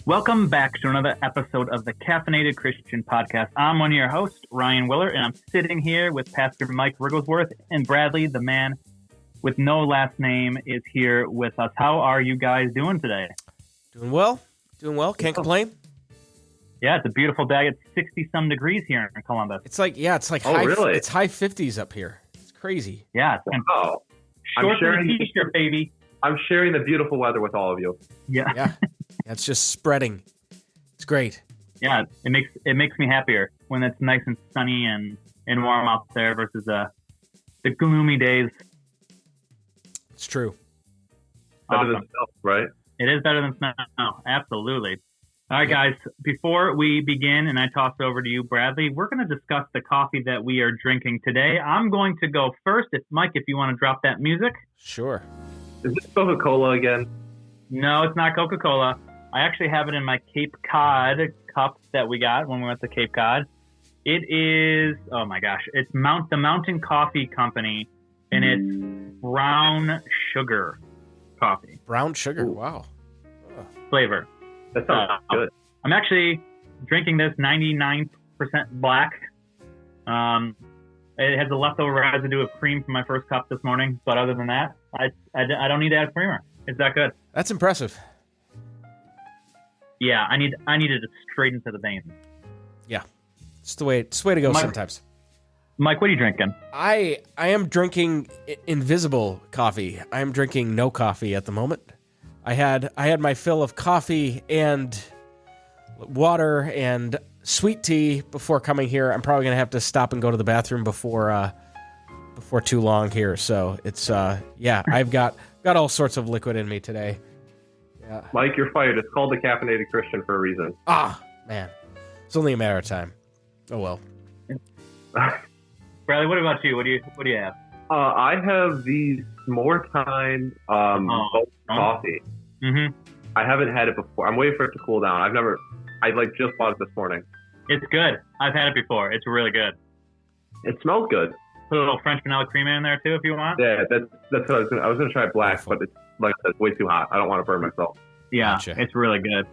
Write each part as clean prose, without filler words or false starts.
Welcome back to another episode of the Caffeinated Christian Podcast. I'm one of your hosts, Ryan Willer, and I'm sitting here with Pastor Mike Wigglesworth, and Bradley, the man with no last name, is here with us. How are you guys doing today? Doing well. Can't complain. Yeah, it's a beautiful day. It's 60-some degrees here in Columbus. It's like it's high 50s up here. It's crazy. Yeah. Wow. Shorts and a t-shirt, baby. I'm sharing the beautiful weather with all of you. Yeah. It's just spreading. It's great. Yeah, it makes me happier when it's nice and sunny and warm out there versus the gloomy days. It's true. Better than snow, right? It is better than snow. Absolutely. All right, guys, before we begin and I toss it over to you, Bradley, we're going to discuss the coffee that we are drinking today. I'm going to go first. Mike, if you want to drop that music. Sure. Is this Coca-Cola again? No, it's not Coca-Cola. I actually have it in my Cape Cod cup that we got when we went to Cape Cod. It is, oh my gosh, it's the Mountain Coffee Company, and it's brown sugar coffee. Brown sugar, Ooh. wow. Flavor. That sounds good. I'm actually drinking this 99% black. It has a leftover residue of cream from my first cup this morning, but other than that, I don't need to add creamer. It's that good. That's impressive. Yeah, I needed it straight into the veins. Yeah. It's the way to go sometimes. Mike, what are you drinking? I am drinking invisible coffee. I am drinking no coffee at the moment. I had my fill of coffee and water and sweet tea before coming here. I'm probably gonna have to stop and go to the bathroom before too long here. So it's I've got all sorts of liquid in me today. Yeah. Mike, you're fired. It's called the Caffeinated Christian for a reason. Ah, man. It's only a matter of time. Oh well. Bradley, what about you? What do you have? I have the More Time coffee. Mm-hmm. I haven't had it before. I'm waiting for it to cool down. I just bought it this morning. It's good. I've had it before. It's really good. It smells good. Put a little French vanilla cream in there too if you want. Yeah, that's what I was gonna try black, but it's like I said, way too hot. I don't want to burn myself. Yeah, Gotcha. It's really good.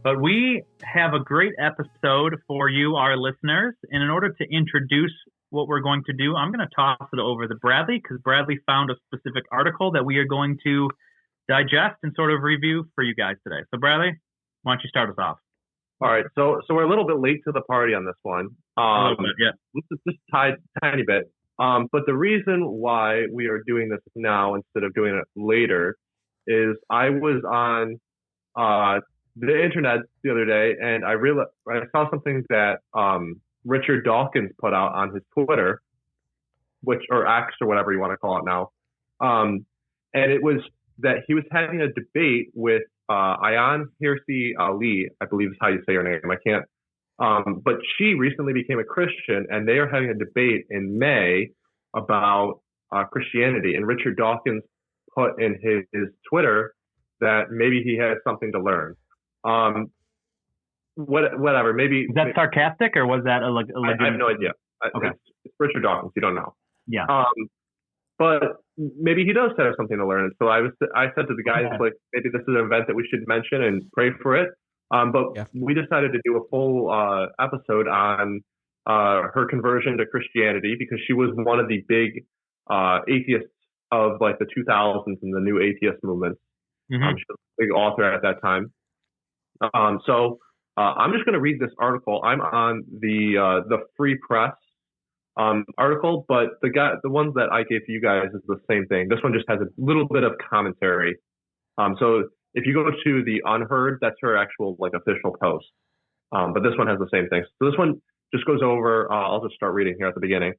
But we have a great episode for you, our listeners. And in order to introduce what we're going to do, I'm going to toss it over to Bradley because Bradley found a specific article that we are going to digest and sort of review for you guys today. So Bradley, why don't you start us off? All right, so we're a little bit late to the party on this one. A little bit, yeah. Just tiny bit. But the reason why we are doing this now instead of doing it later is I was on the internet the other day and I saw something that Richard Dawkins put out on his Twitter, or X or whatever you want to call it now. And it was that he was having a debate with Ayaan Hirsi Ali, I believe is how you say her name. I can't. But she recently became a Christian, and they are having a debate in May about Christianity. And Richard Dawkins put in his Twitter that maybe he has something to learn. Whatever. Maybe is that sarcastic or was that a I have no idea. Okay. It's Richard Dawkins. You don't know. Yeah. But maybe he does have something to learn. So I said to the guys, like, maybe this is an event that we should mention and pray for it. We decided to do a full episode on her conversion to Christianity because she was one of the big atheists of like the 2000s and the new atheist movement. Mm-hmm. She was a big author at that time. So I'm just going to read this article. I'm on the Free Press article, but the ones that I gave to you guys is the same thing. This one just has a little bit of commentary. So if you go to the Unheard, that's her actual like official post. But this one has the same thing. So this one just goes over. I'll just start reading here at the beginning.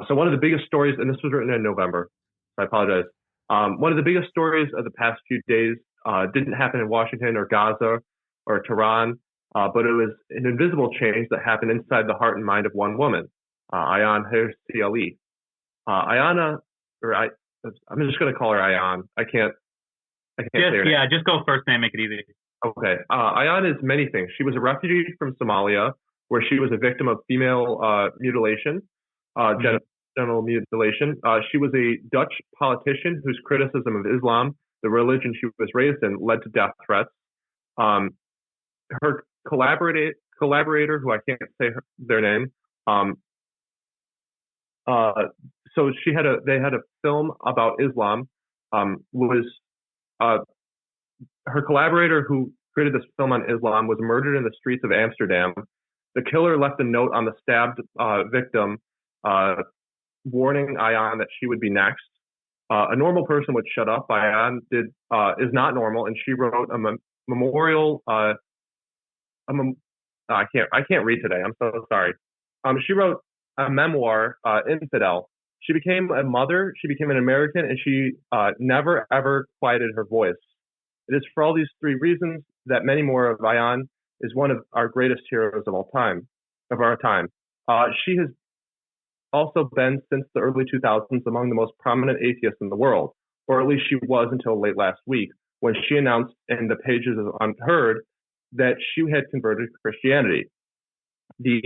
So one of the biggest stories, and this was written in November, so I apologize. One of the biggest stories of the past few days didn't happen in Washington or Gaza or Tehran, but it was an invisible change that happened inside the heart and mind of one woman, Ayaan Hirsi Ali. I'm just going to call her Ayaan. I can't say her name. Yeah, just go first name, make it easy. Okay. Ayaan is many things. She was a refugee from Somalia, where she was a victim of female mutilation, genital mutilation. She was a Dutch politician whose criticism of Islam, the religion she was raised in, led to death threats. her collaborator, who I can't say their name. So they had a film about Islam. Was Her collaborator who created this film on Islam was murdered in the streets of Amsterdam. The killer left a note on the stabbed victim, warning Ayaan that she would be next. A normal person would shut up. Ayaan is not normal, and she wrote a memorial. I can't read today. I'm so sorry. She wrote a memoir, Infidel. She became a mother. She became an American, and she never ever quieted her voice. It is for all these three reasons that many more of Ayaan is one of our greatest heroes of our time. She has also been, since the early 2000s, among the most prominent atheists in the world, or at least she was until late last week, when she announced in the pages of Unheard that she had converted to Christianity. The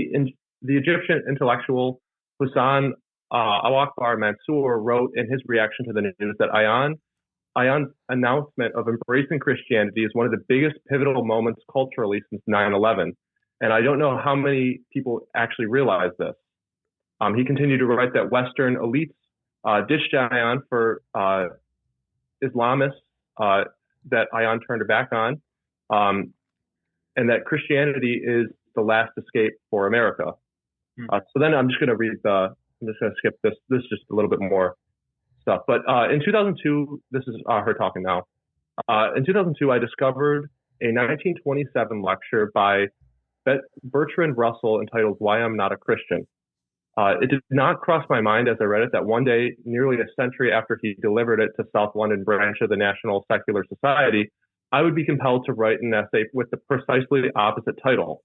Egyptian intellectual Hussein Al-Akbar Mansour wrote in his reaction to the news that Ayaan's announcement of embracing Christianity is one of the biggest pivotal moments culturally since 9/11. And I don't know how many people actually realize this. He continued to write that Western elites ditched Ayaan for Islamists that Ayaan turned her back on, and that Christianity is the last escape for America. So then I'm just going to skip this. This is just a little bit more stuff. But in 2002, this is her talking now. In 2002, I discovered a 1927 lecture by Bertrand Russell entitled "Why I'm Not a Christian." It did not cross my mind as I read it that one day, nearly a century after he delivered it to South London branch of the National Secular Society, I would be compelled to write an essay with the precisely opposite title.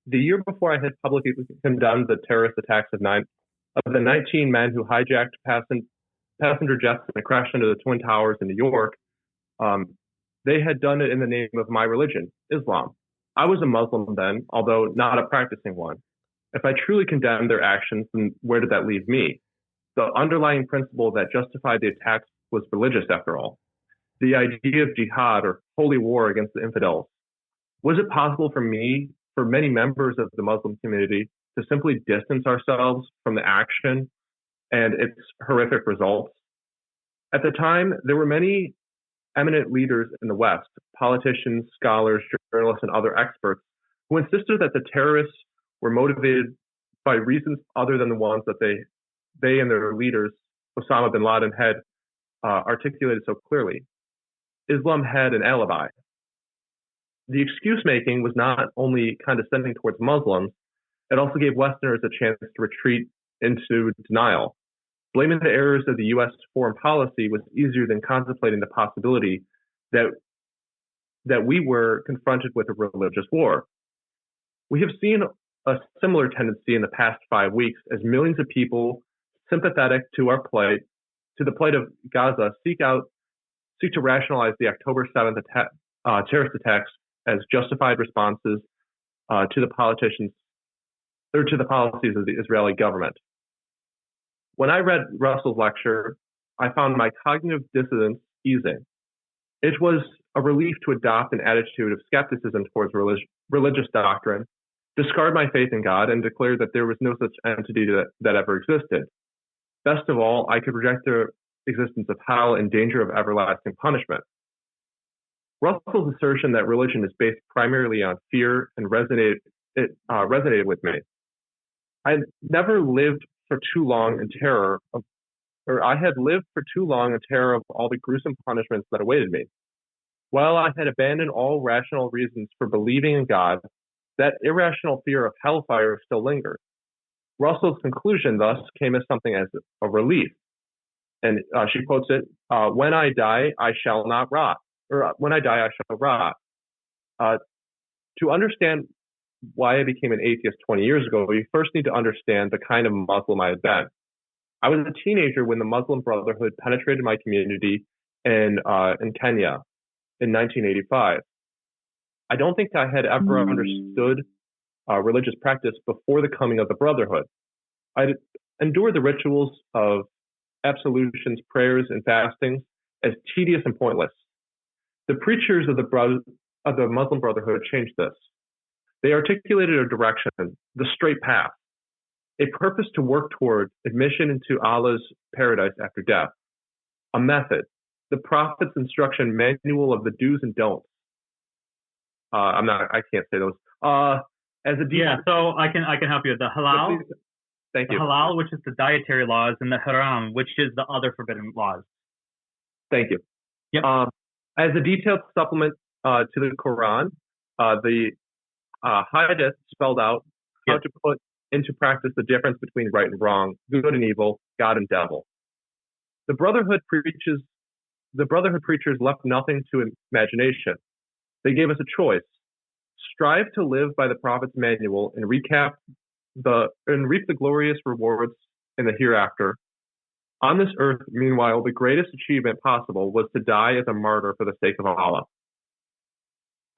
The year before I had publicly condemned the terrorist attacks of the 19 men who hijacked passenger jets and crashed into the Twin Towers in New York, they had done it in the name of my religion, Islam. I was a Muslim then, although not a practicing one. If I truly condemned their actions, then where did that leave me? The underlying principle that justified the attacks was religious, after all. The idea of jihad, or holy war against the infidels. Was it possible for many members of the Muslim community, to simply distance ourselves from the action and its horrific results? At the time, there were many eminent leaders in the West, politicians, scholars, journalists, and other experts, who insisted that the terrorists were motivated by reasons other than the ones that they and their leaders, Osama bin Laden, had articulated so clearly. Islam had an alibi. The excuse-making was not only condescending towards Muslims, it also gave Westerners a chance to retreat into denial. Blaming the errors of the U.S. foreign policy was easier than contemplating the possibility that we were confronted with a religious war. We have seen a similar tendency in the past 5 weeks as millions of people sympathetic to the plight of Gaza, seek to rationalize the October 7th terrorist attacks as justified responses to the policies of the Israeli government. When I read Russell's lecture, I found my cognitive dissonance easing. It was a relief to adopt an attitude of skepticism towards religious doctrine, discard my faith in God, and declare that there was no such entity that ever existed. Best of all, I could reject the existence of hell and danger of everlasting punishment. Russell's assertion that religion is based primarily on fear and resonated with me. I had lived for too long in terror of all the gruesome punishments that awaited me. While I had abandoned all rational reasons for believing in God, that irrational fear of hellfire still lingered. Russell's conclusion thus came as something as a relief. And she quotes it, "When I die, I shall not rot," or "When I die, I shall rot." To understand why I became an atheist 20 years ago, you first need to understand the kind of Muslim I had been. I was a teenager when the Muslim Brotherhood penetrated my community in Kenya in 1985. I don't think I had ever understood religious practice before the coming of the Brotherhood. I endured the rituals of absolutions, prayers, and fastings as tedious and pointless. The preachers of the of the Muslim Brotherhood changed this. They articulated a direction, the straight path, a purpose to work toward admission into Allah's paradise after death, a method, the Prophet's instruction manual of the do's and don'ts. I can't say those. As a so I can help you. The halal, thank you. The halal, which is the dietary laws, and the haram, which is the other forbidden laws. Thank you. Yep. As a detailed supplement to the Quran, the Hadith spelled out how to put into practice the difference between right and wrong, good and evil, God and devil. The Brotherhood preachers left nothing to imagination. They gave us a choice. Strive to live by the Prophet's manual and reap the glorious rewards in the hereafter. On this earth, meanwhile, the greatest achievement possible was to die as a martyr for the sake of Allah.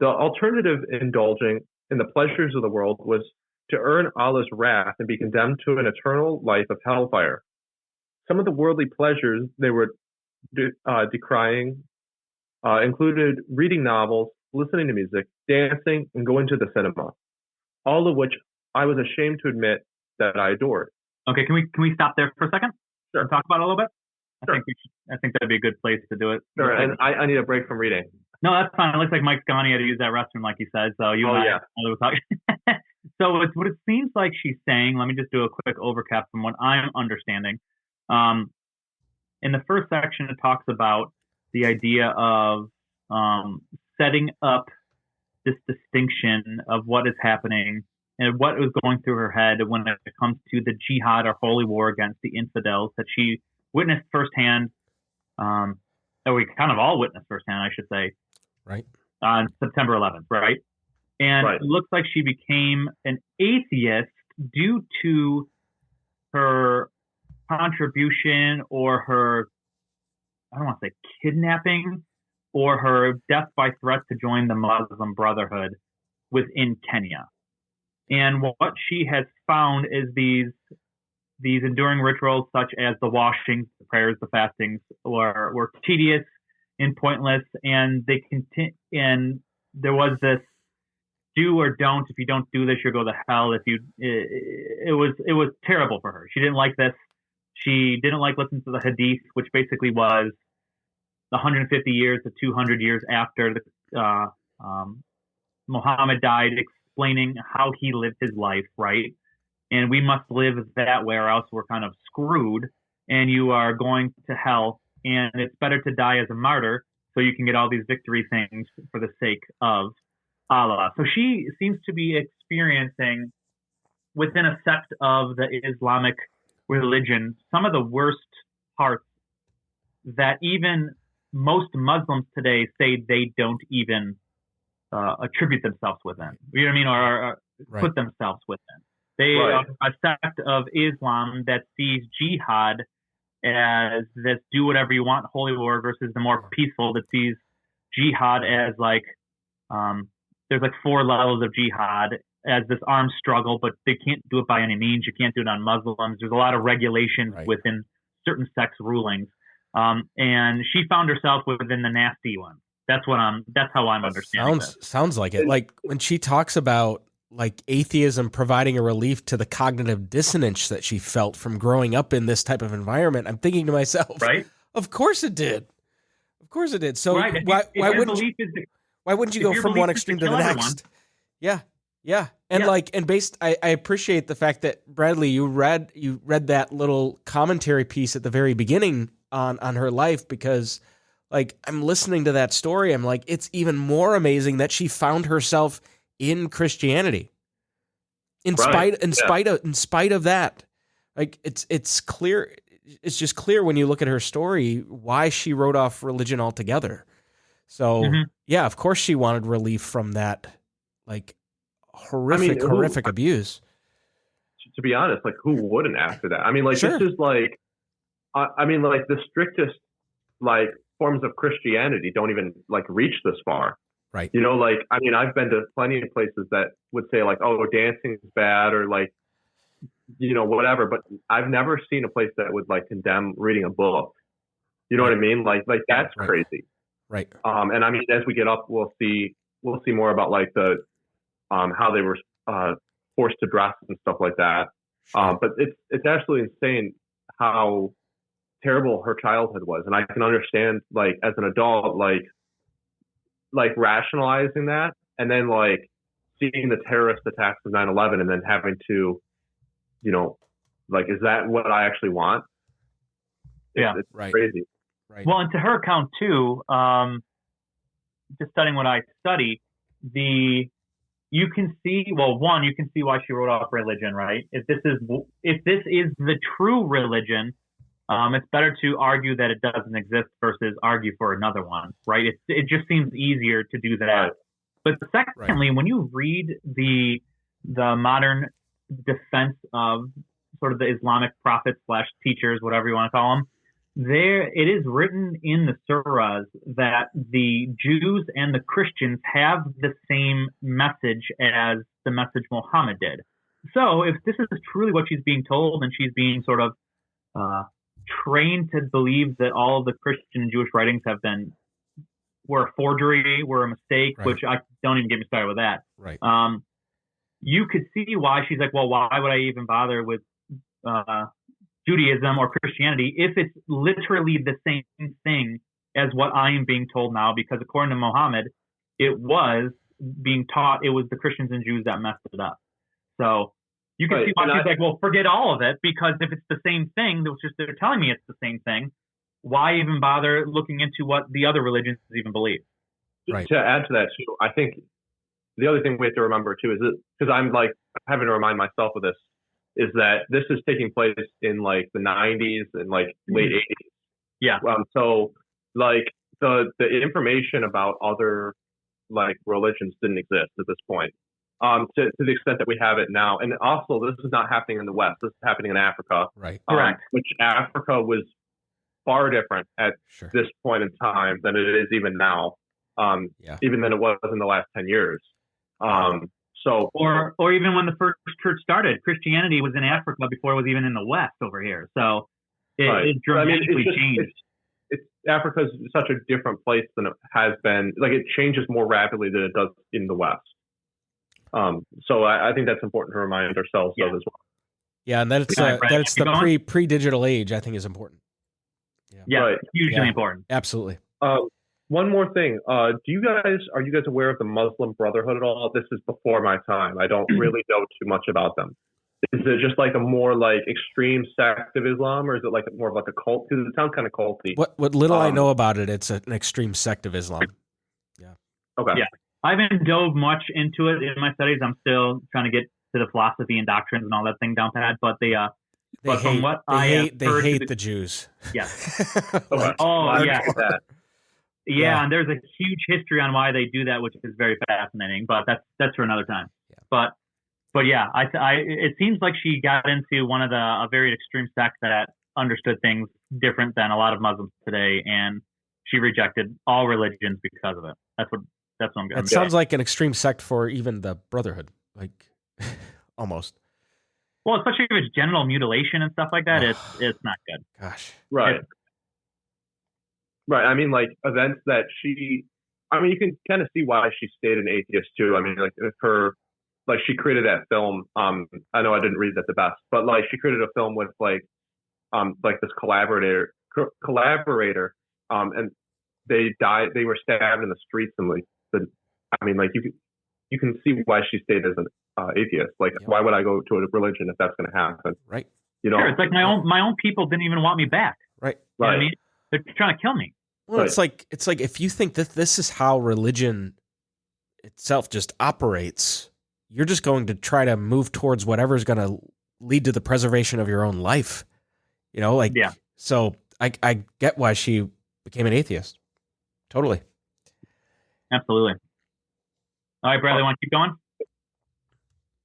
The alternative, indulging in the pleasures of the world, was to earn Allah's wrath and be condemned to an eternal life of hellfire. Some of the worldly pleasures they were decrying included reading novels, listening to music, dancing, and going to the cinema, all of which I was ashamed to admit that I adored. Okay, can we stop there for a second? Sure. And talk about it a little bit? Sure. I think that'd be a good place to do it. Sure, and I need a break from reading. No, that's fine. It looks like Mike's gone. He had to use that restroom, like he said. So you and I were talking. So it's what it seems like she's saying. Let me just do a quick overcap from what I'm understanding. In the first section, it talks about the idea of setting up this distinction of what is happening and what was going through her head when it comes to the jihad or holy war against the infidels that she witnessed firsthand, that we kind of all witnessed firsthand, I should say, right, on September 11th, right? And It looks like she became an atheist due to her contribution or her, I don't want to say kidnapping, or her death by threat to join the Muslim Brotherhood within Kenya. And what she has found is these enduring rituals, such as the washings, the prayers, the fastings, were tedious and pointless, and they and there was this do or don't. If you don't do this, you'll go to hell. It was terrible for her. She didn't like this. She didn't like listening to the Hadith, which basically was 150 years to 200 years after Muhammad died, explaining how he lived his life, right? And we must live that way or else we're kind of screwed and you are going to hell. And it's better to die as a martyr so you can get all these victory things for the sake of Allah. So she seems to be experiencing within a sect of the Islamic religion some of the worst parts that even most Muslims today say they don't even attribute themselves within. You know what I mean? Or put themselves within. They are a sect of Islam that sees jihad as this do whatever you want holy war versus the more peaceful that sees jihad as like there's like 4 levels of jihad as this armed struggle, but they can't do it by any means. You can't do it on Muslims. There's a lot of regulations within certain sects rulings. And she found herself within the nasty one. That's how I'm understanding this. Sounds like it. Like when she talks about like atheism providing a relief to the cognitive dissonance that she felt from growing up in this type of environment, I'm thinking to myself, right? Of course it did. Of course it did. So right. why wouldn't you go from one extreme to the next? Yeah. Yeah. And I appreciate the fact that Bradley, you read that little commentary piece at the very beginning on her life, because like I'm listening to that story. I'm like, it's even more amazing that she found herself in Christianity in spite of that. Like it's clear. It's just clear when you look at her story why she wrote off religion altogether. So yeah, of course she wanted relief from that, like horrific abuse. To be honest, like who wouldn't after that? I mean, like this is like, I mean, like the strictest like forms of Christianity don't even like reach this far. Right. You know, like, I mean, I've been to plenty of places that would say like, oh, dancing is bad or like, you know, whatever. But I've never seen a place that would like condemn reading a book. You know what I mean? Like that's crazy. Right. And I mean, as we get up, we'll see we'll see more about like the how they were forced to dress and stuff like that. But it's absolutely insane how terrible her childhood was, and I can understand like as an adult like rationalizing that, and then like seeing the terrorist attacks of 9/11 and then having to, you know, like, is that what I actually want? It's right. crazy. Right. Well, and to her account too, just studying what I study, you can see why she wrote off religion, right? If this is the true religion, it's better to argue that it doesn't exist versus argue for another one, right? It just seems easier to do that. Right. But secondly, when you read the modern defense of sort of the Islamic prophets / teachers, whatever you want to call them, it is written in the surahs that the Jews and the Christians have the same message as the message Muhammad did. So if this is truly what she's being told, and she's being sort of trained to believe that all of the Christian and Jewish writings were a forgery, were a mistake, right. which I don't even get me started with that. Right. You could see why she's like, well, why would I even bother with Judaism or Christianity if it's literally the same thing as what I am being told now? Because according to Muhammad, it was being taught it was the Christians and Jews that messed it up. So you can see why she's like, well, forget all of it, because if it's the same thing, they're telling me it's the same thing, why even bother looking into what the other religions even believe? Right. To add to that too, I think the other thing we have to remember too is that, because I'm like having to remind myself of this, is that this is taking place in like the 90s and like late 80s. Yeah. So like the information about other like religions didn't exist at this point. To the extent that we have it now. And also, this is not happening in the West. This is happening in Africa. Right. Correct. Which Africa was far different at this point in time than it is even now. Even than it was in the last 10 years. So, or even when the first church started, Christianity was in Africa before it was even in the West over here. So it dramatically changed. Africa is such a different place than it has been. Like, it changes more rapidly than it does in the West. So I think that's important to remind ourselves of as well. Yeah, and that it's the pre-digital age, I think, is important. Yeah, right. Hugely important. Absolutely. One more thing. Are you guys aware of the Muslim Brotherhood at all? This is before my time. I don't really know too much about them. Is it just like a more like extreme sect of Islam, or is it like more of like a cult? Because it sounds kind of culty. What little I know about it, it's an extreme sect of Islam. Yeah. Okay. Yeah. I haven't dove much into it in my studies. I'm still trying to get to the philosophy and doctrines and all that thing down pat. But they hate the Jews. Yeah. That. Yeah, and there's a huge history on why they do that, which is very fascinating. But that's for another time. Yeah. But yeah, it seems like she got into a very extreme sect that understood things different than a lot of Muslims today, and she rejected all religions because of it. That's what I'm going. It sounds like an extreme sect for even the Brotherhood, like almost. Well, especially if it's genital mutilation and stuff like that, it's not good. Gosh. Right. Right. I mean, like events that you can kind of see why she stayed an atheist too. I mean, like she created that film. I know I didn't read that the best, but like she created a film with like this collaborator, and they died. They were stabbed in the streets, and like you can see why she stayed as an atheist. Like, why would I go to a religion if that's going to happen? Right. Sure, it's like my own people didn't even want me back. Right. You know what I mean? They're trying to kill me. Well, right. It's like if you think that this is how religion itself just operates, you're just going to try to move towards whatever is going to lead to the preservation of your own life. You know, like, yeah. So I get why she became an atheist. Totally. Absolutely. All right, Bradley, want to keep going?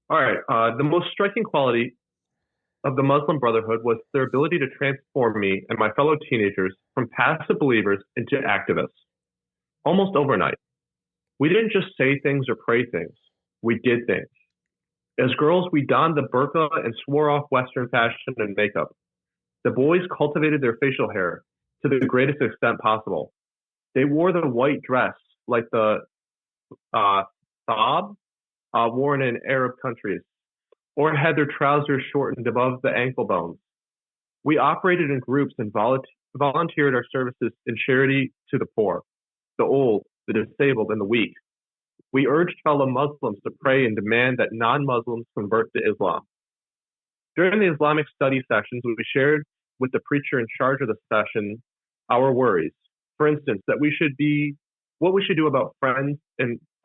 All right. The most striking quality of the Muslim Brotherhood was their ability to transform me and my fellow teenagers from passive believers into activists, almost overnight. We didn't just say things or pray things. We did things. As girls, we donned the burqa and swore off Western fashion and makeup. The boys cultivated their facial hair to the greatest extent possible. They wore the white dress like the thawb worn in Arab countries, or had their trousers shortened above the ankle bones. We operated in groups and volunteered our services in charity to the poor, the old, the disabled, and the weak. We urged fellow Muslims to pray and demand that non-Muslims convert to Islam. During the Islamic study sessions, we shared with the preacher in charge of the session our worries. For instance, what we should do about friends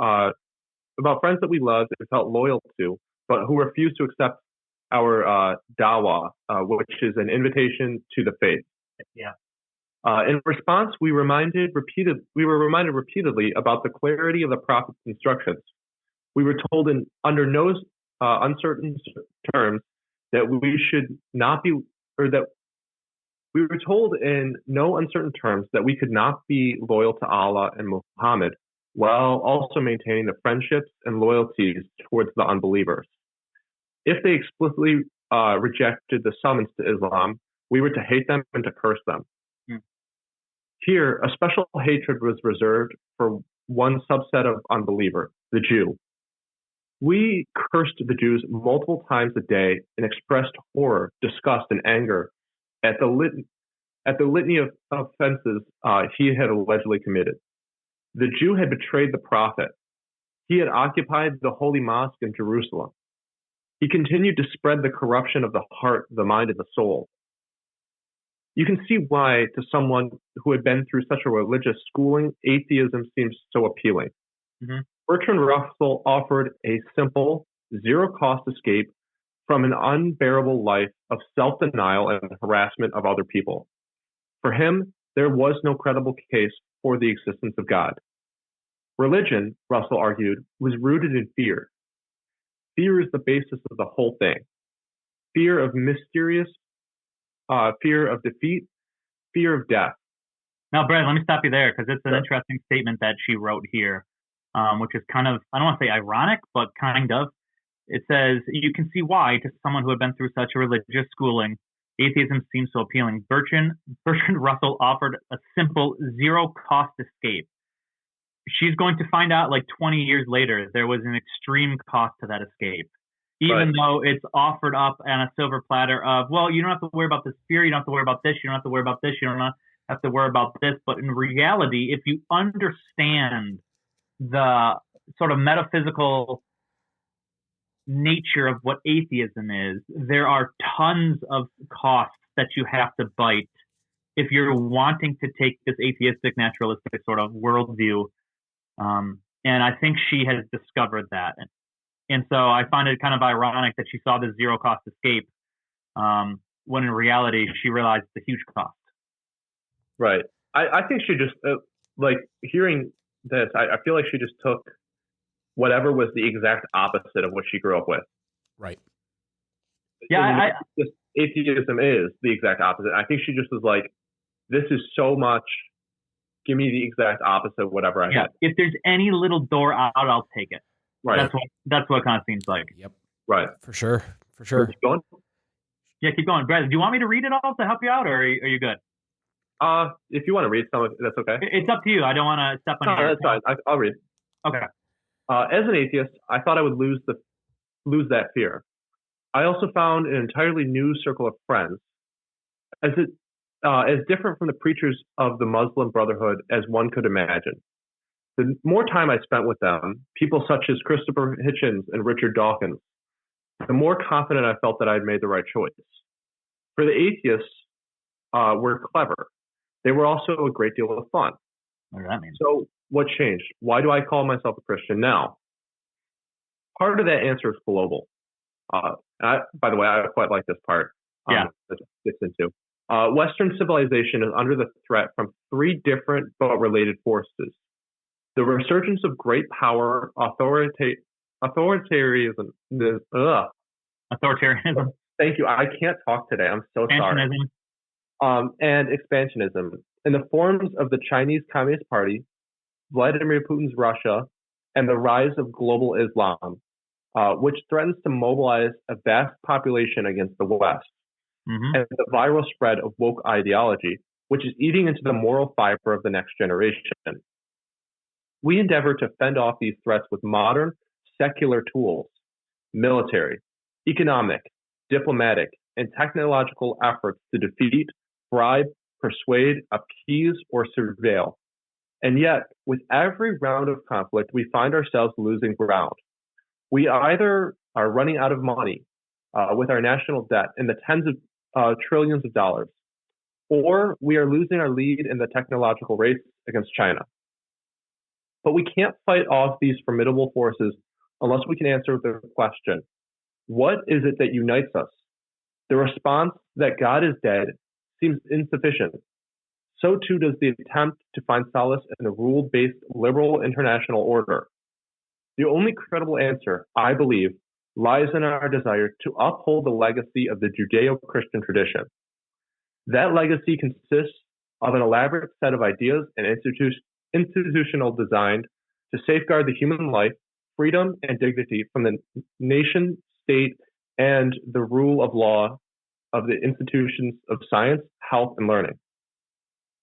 that we loved and felt loyal to, but who refused to accept our dawah, which is an invitation to the faith. Yeah. In response, we were reminded repeatedly about the clarity of the Prophet's instructions. We were told under no uncertain terms that we should not be, or that we were told in no uncertain terms that we could not be loyal to Allah and Muhammad, while also maintaining the friendships and loyalties towards the unbelievers. If they explicitly rejected the summons to Islam, we were to hate them and to curse them. Here, a special hatred was reserved for one subset of unbeliever, the Jew. We cursed the Jews multiple times a day and expressed horror, disgust, and anger at the litany of offenses he had allegedly committed. The Jew had betrayed the Prophet. He had occupied the Holy Mosque in Jerusalem. He continued to spread the corruption of the heart, the mind, and the soul. You can see why, to someone who had been through such a religious schooling, atheism seems so appealing. Mm-hmm. Bertrand Russell offered a simple, zero-cost escape from an unbearable life of self-denial and harassment of other people. For him, there was no credible case for the existence of God. Religion, Russell argued, was rooted in fear. Fear is the basis of the whole thing. Fear of fear of defeat, fear of death. Now, Brad, let me stop you there because it's an interesting statement that she wrote here, which is kind of, I don't want to say ironic, but kind of. It says, you can see why, to someone who had been through such a religious schooling, atheism seems so appealing. Bertrand Russell offered a simple, zero-cost escape. She's going to find out like 20 years later, there was an extreme cost to that escape. Even though it's offered up on a silver platter of, well, you don't have to worry about this fear, you don't have to worry about this, you don't have to worry about this, you don't have to worry about this. But in reality, if you understand the sort of metaphysical nature of what atheism is, there are tons of costs that you have to bite if you're wanting to take this atheistic, naturalistic sort of worldview. And I think she has discovered that. And so I find it kind of ironic that she saw this zero cost escape when in reality she realized the huge cost. Right. I think she just, like hearing this, I feel like she just took whatever was the exact opposite of what she grew up with. Right. Yeah. Atheism is the exact opposite. I think she just was like, this is so much, give me the exact opposite of whatever I had. If there's any little door out, I'll take it. Right. That's what it kind of seems like. Yep. Right. For sure. Keep going? Yeah, keep going. Brad, do you want me to read it all to help you out, or are you good? If you want to read some of it, that's okay. It's up to you. I don't want to step on your... That's fine. I'll read. Okay. As an atheist, I thought I would lose that fear. I also found an entirely new circle of friends, as different from the preachers of the Muslim Brotherhood as one could imagine. The more time I spent with them, people such as Christopher Hitchens and Richard Dawkins, the more confident I felt that I had made the right choice. For the atheists, were clever. They were also a great deal of fun. What does that mean? So what changed? Why do I call myself a Christian now? Part of that answer is global. By the way, I quite like this part. Yeah. That gets into. Western civilization is under the threat from three different but related forces. The resurgence of great power, authoritarianism. Authoritarianism. Thank you. I can't talk today. I'm so sorry. And expansionism in the forms of the Chinese Communist Party, Vladimir Putin's Russia, and the rise of global Islam, which threatens to mobilize a vast population against the West, and the viral spread of woke ideology, which is eating into the moral fiber of the next generation. We endeavor to fend off these threats with modern, secular tools, military, economic, diplomatic, and technological efforts to defeat, bribe, persuade, appease, or surveil. And yet, with every round of conflict, we find ourselves losing ground. We either are running out of money with our national debt in the tens of trillions of dollars, or we are losing our lead in the technological race against China. But we can't fight off these formidable forces unless we can answer the question, what is it that unites us? The response that God is dead seems insufficient. So too does the attempt to find solace in the rule-based liberal international order. The only credible answer, I believe, lies in our desire to uphold the legacy of the Judeo-Christian tradition. That legacy consists of an elaborate set of ideas and institutional design to safeguard the human life, freedom, and dignity from the nation, state, and the rule of law of the institutions of science, health, and learning.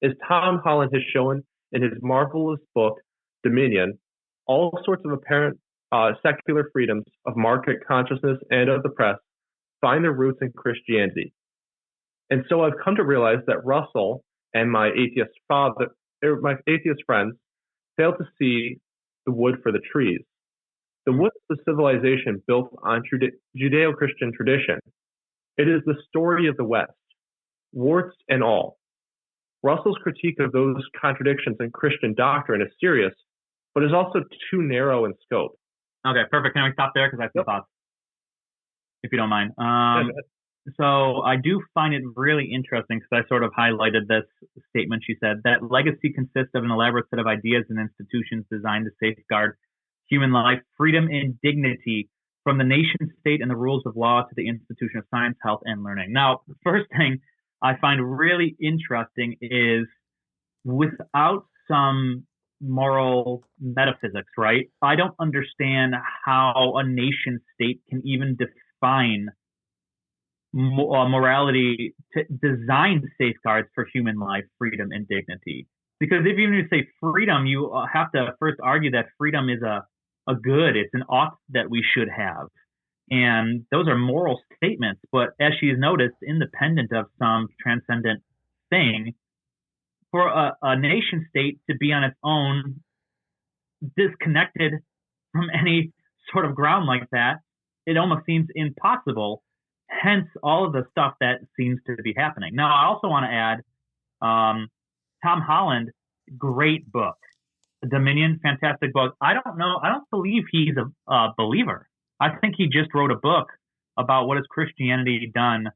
As Tom Holland has shown in his marvelous book, Dominion, all sorts of apparent secular freedoms of market consciousness and of the press find their roots in Christianity. And so I've come to realize that Russell and my atheist friends fail to see the wood for the trees. The wood is the civilization built on Judeo-Christian tradition. It is the story of the West, warts and all. Russell's critique of those contradictions in Christian doctrine is serious, but is also too narrow in scope. Okay, perfect. Can we stop there? Because I have some thoughts, if you don't mind. So I do find it really interesting because I sort of highlighted this statement. She said that legacy consists of an elaborate set of ideas and institutions designed to safeguard human life, freedom, and dignity from the nation state and the rules of law to the institution of science, health, and learning. Now, the first thing I find really interesting is without some moral metaphysics, right? I don't understand how a nation state can even define morality to design safeguards for human life, freedom, and dignity. Because if even you say freedom, you have to first argue that freedom is a good, it's an ought that we should have. And those are moral statements, but as she's noticed, independent of some transcendent thing, for a nation state to be on its own, disconnected from any sort of ground like that, it almost seems impossible. Hence, all of the stuff that seems to be happening. Now, I also want to add, Tom Holland, great book. Dominion, fantastic book. I don't believe he's a believer. I think he just wrote a book about what has Christianity done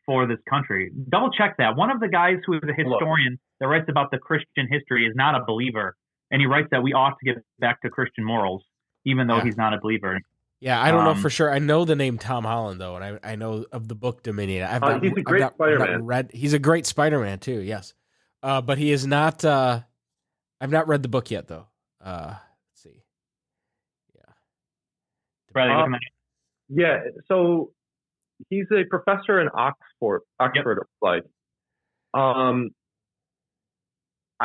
for this country. Double check that. One of the guys who is a historian that writes about the Christian history is not a believer, and he writes that we ought to get back to Christian morals, even though he's not a believer. Yeah, I don't know for sure. I know the name Tom Holland though, and I know of the book Dominion. He's a great Spider-Man. He's a great Spider-Man too. Yes, but he is not. I've not read the book yet though. Let's see. Yeah. Bradley, yeah. So he's a professor in Oxford. Like, I'm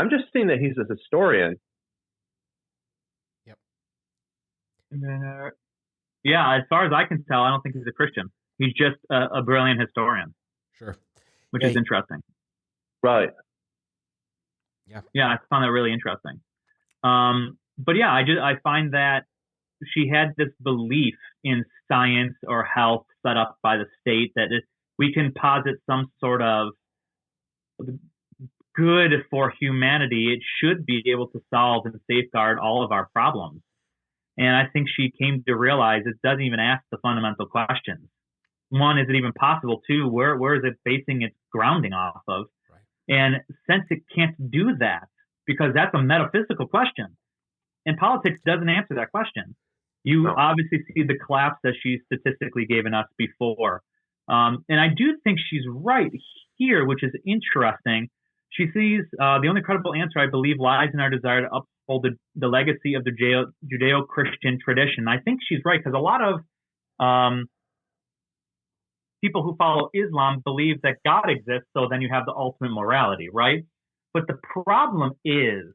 just seeing that he's a historian. Yep. Yeah, as far as I can tell, I don't think he's a Christian. He's just a brilliant historian. Sure. Which is interesting. Right. Yeah, I found that really interesting. But yeah, I find that she had this belief in science or health set up by the state that we can posit some sort of good for humanity. It should be able to solve and safeguard all of our problems. And I think she came to realize it doesn't even ask the fundamental questions. One, is it even possible? Two, where is it basing its grounding off of? Right. And since it can't do that, because that's a metaphysical question, and politics doesn't answer that question. You obviously see the collapse that she's statistically given us before. And I do think she's right here, which is interesting. She sees the only credible answer, I believe, lies in our desire to uphold the legacy of the Judeo-Christian tradition. I think she's right, because a lot of people who follow Islam believe that God exists, so then you have the ultimate morality, right? But the problem is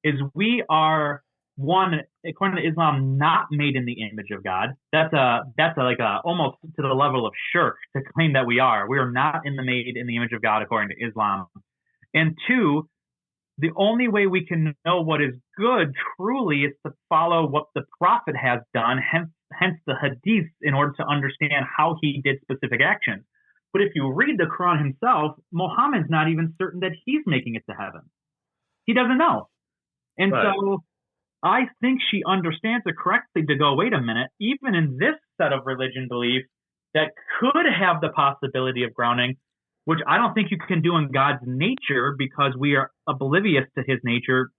is we are one, according to Islam, not made in the image of God. That's like a almost to the level of shirk to claim that we are. We are not made in the image of God according to Islam. And two, the only way we can know what is good truly is to follow what the Prophet has done, hence the hadiths, in order to understand how he did specific actions. But if you read the Quran himself, Muhammad's not even certain that he's making it to heaven. He doesn't know. And Right. so I think she understands it correctly to go, wait a minute, even in this set of religion belief that could have the possibility of grounding, which I don't think you can do in God's nature because we are oblivious to his nature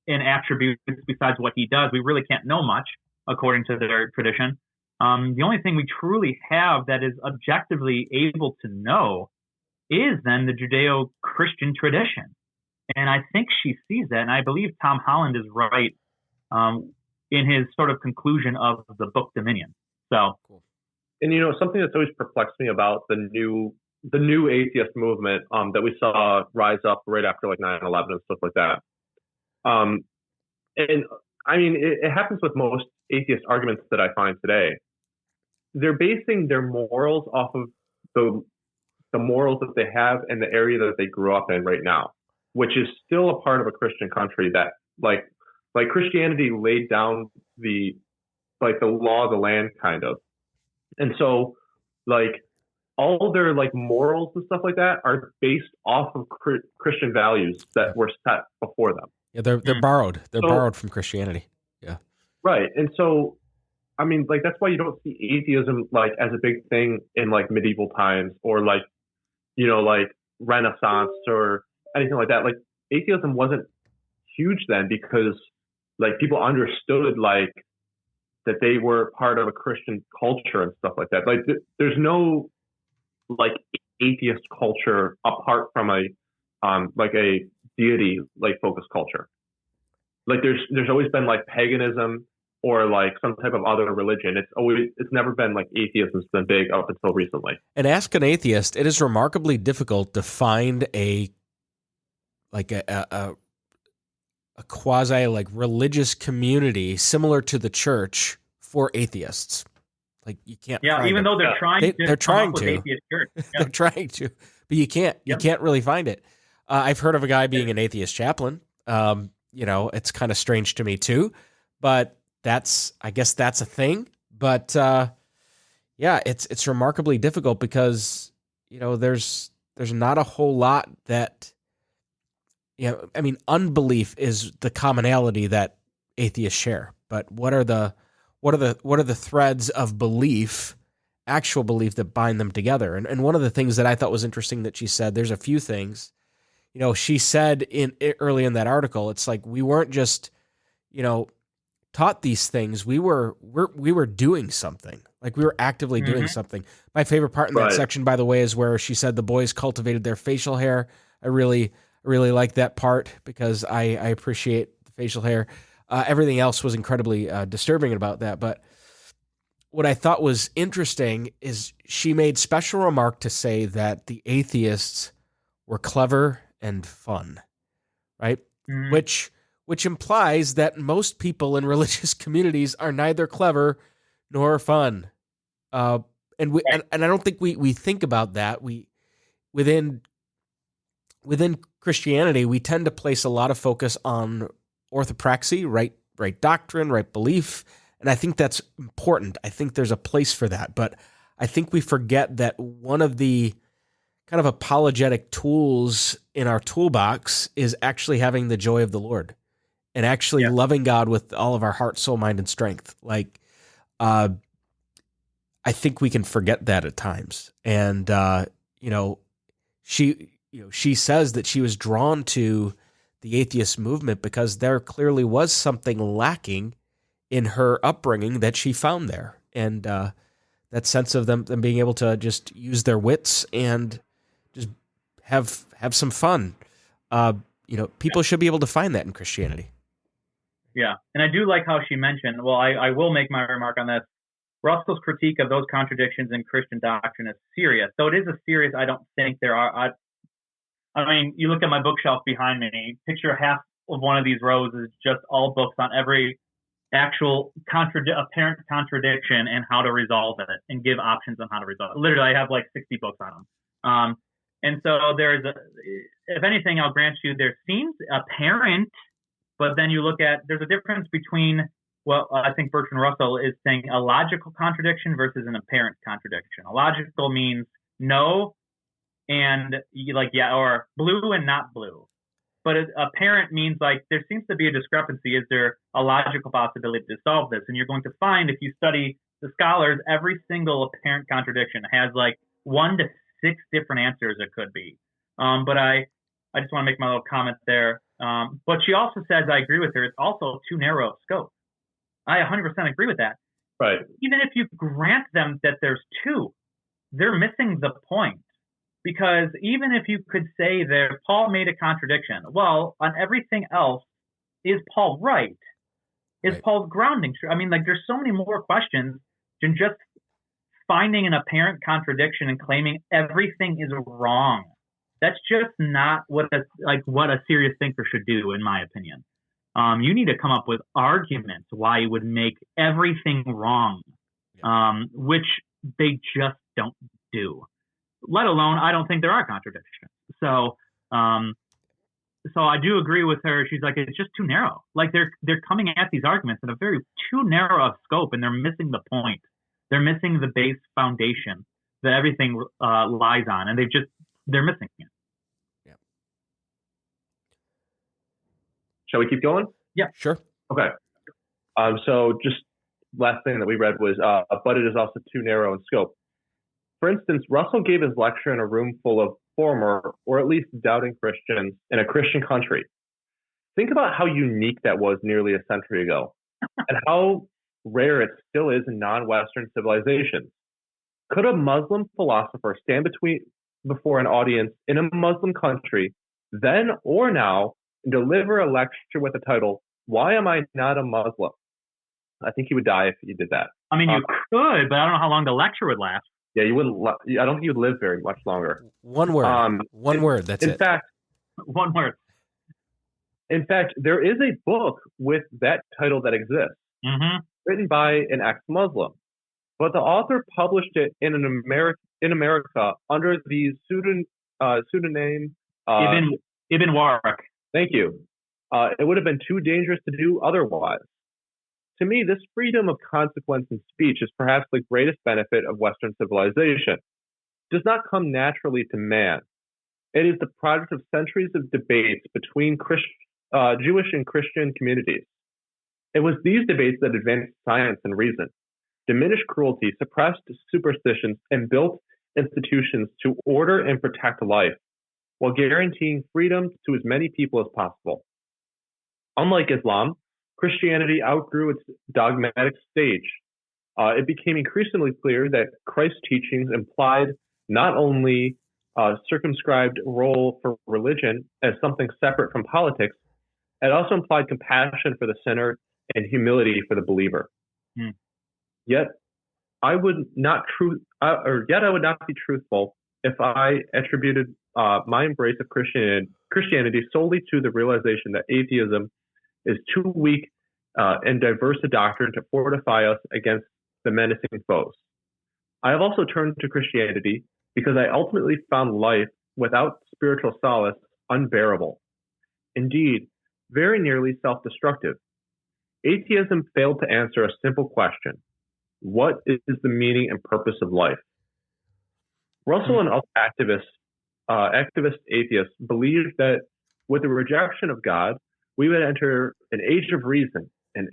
and attributes besides what he does. We really can't know much according to their tradition. The only thing we truly have that is objectively able to know is then the Judeo-Christian tradition. And I think she sees that. And I believe Tom Holland is right in his sort of conclusion of the book Dominion. So, And something that's always perplexed me about the new atheist movement that we saw rise up right after like 9/11 and stuff like that. And I mean, it happens with most atheist arguments that I find today. They're basing their morals off of the morals that they have in the area that they grew up in right now, which is still a part of a Christian country that like Christianity laid down the law of the land kind of. And so like all their like morals and stuff like that are based off of Christian values that were set before them. Yeah, they're borrowed. They're borrowed from Christianity. Yeah. Right. And so I mean, like that's why you don't see atheism like as a big thing in like medieval times or like like Renaissance or anything like that. Like atheism wasn't huge then because like people understood like that they were part of a Christian culture and stuff like that. Like there's no like atheist culture apart from a deity like focused culture. Like there's always been like paganism or like some type of other religion. It's never been like atheism's been big up until recently. And ask an atheist, it is remarkably difficult to find a quasi like religious community similar to the church for atheists. Like you can't. Yeah, even though they're trying to. They're trying to. Atheist church. Yeah. They're trying to, but you can't. You can't really find it. I've heard of a guy being an atheist chaplain. It's kind of strange to me too, but I guess that's a thing. But it's remarkably difficult because there's not a whole lot that I mean, unbelief is the commonality that atheists share. But what are the threads of belief, actual belief that bind them together? And one of the things that I thought was interesting that she said, there's a few things, she said early in that article, it's like we weren't just, taught these things. We were doing something. Like we were actively doing something. My favorite part in that section, by the way, is where she said the boys cultivated their facial hair. I really like that part because I appreciate the facial hair. Everything else was incredibly disturbing about that. But what I thought was interesting is she made special remark to say that the atheists were clever and fun, right? Mm-hmm. Which implies that most people in religious communities are neither clever nor fun. And I don't think we think about that. Within Christianity, we tend to place a lot of focus on orthopraxy, right doctrine, right belief, and I think that's important. I think there's a place for that, but I think we forget that one of the kind of apologetic tools in our toolbox is actually having the joy of the Lord and actually loving God with all of our heart, soul, mind, and strength. Like, I think we can forget that at times. And, she says that she was drawn to the atheist movement because there clearly was something lacking in her upbringing that she found there. And that sense of them being able to just use their wits and just have some fun. People should be able to find that in Christianity. Yeah. And I do like how she mentioned, I will make my remark on this. Russell's critique of those contradictions in Christian doctrine is serious. So it is a serious, I don't think there are. I mean, you look at my bookshelf behind me, picture half of one of these rows is just all books on every actual apparent contradiction and how to resolve it and give options on how to resolve it. Literally, I have like 60 books on them. And so if anything, I'll grant you, there seems apparent, but then you look at, there's a difference between, well, I think Bertrand Russell is saying a logical contradiction versus an apparent contradiction. A logical means no and like, yeah, or blue and not blue. But apparent means like there seems to be a discrepancy. Is there a logical possibility to solve this? And you're going to find, if you study the scholars, every single apparent contradiction has like 1 to 6 different answers it could be. But I just want to make my little comment there. But she also says, I agree with her, it's also too narrow of scope. I 100% agree with that. Right. Even if you grant them that there's 2, they're missing the point. Because even if you could say that Paul made a contradiction, well, on everything else, is Paul right? Is Right. Paul's grounding true? I mean, like, there's so many more questions than just finding an apparent contradiction and claiming everything is wrong. That's just not what a serious thinker should do, in my opinion. You need to come up with arguments why you would make everything wrong, which they just don't do. Let alone, I don't think there are contradictions. So I do agree with her. She's like, it's just too narrow. Like they're coming at these arguments in a very too narrow of scope, and they're missing the point. They're missing the base foundation that everything lies on, and they're missing it. Yeah. Shall we keep going? Yeah. Sure. Okay. So just last thing that we read was, but it is also too narrow in scope. For instance, Russell gave his lecture in a room full of former, or at least doubting Christians in a Christian country. Think about how unique that was nearly a century ago, and how rare it still is in non-Western civilizations. Could a Muslim philosopher stand before an audience in a Muslim country, then or now, and deliver a lecture with the title, "Why Am I Not a Muslim?" I think he would die if he did that. I mean, you could, but I don't know how long the lecture would last. Yeah, you wouldn't. I don't think you'd live very much longer. One word. One word. That's it. One word. In fact, there is a book with that title that exists, written by an ex-Muslim, but the author published it in America under the pseudonym Ibn Waraq. Thank you. It would have been too dangerous to do otherwise. To me, this freedom of consequence in speech is perhaps the greatest benefit of Western civilization. It does not come naturally to man. It is the product of centuries of debates between Jewish and Christian communities. It was these debates that advanced science and reason, diminished cruelty, suppressed superstitions, and built institutions to order and protect life, while guaranteeing freedom to as many people as possible. Unlike Islam, Christianity outgrew its dogmatic stage. It became increasingly clear that Christ's teachings implied not only a circumscribed role for religion as something separate from politics, it also implied compassion for the sinner and humility for the believer. Yet I would not be truthful if I attributed my embrace of Christianity solely to the realization that atheism is too weak and diverse a doctrine to fortify us against the menacing foes. I have also turned to Christianity because I ultimately found life without spiritual solace unbearable. Indeed, very nearly self-destructive. Atheism failed to answer a simple question: what is the meaning and purpose of life? Russell and other activist atheists believed that with the rejection of God, we would enter an age of reason and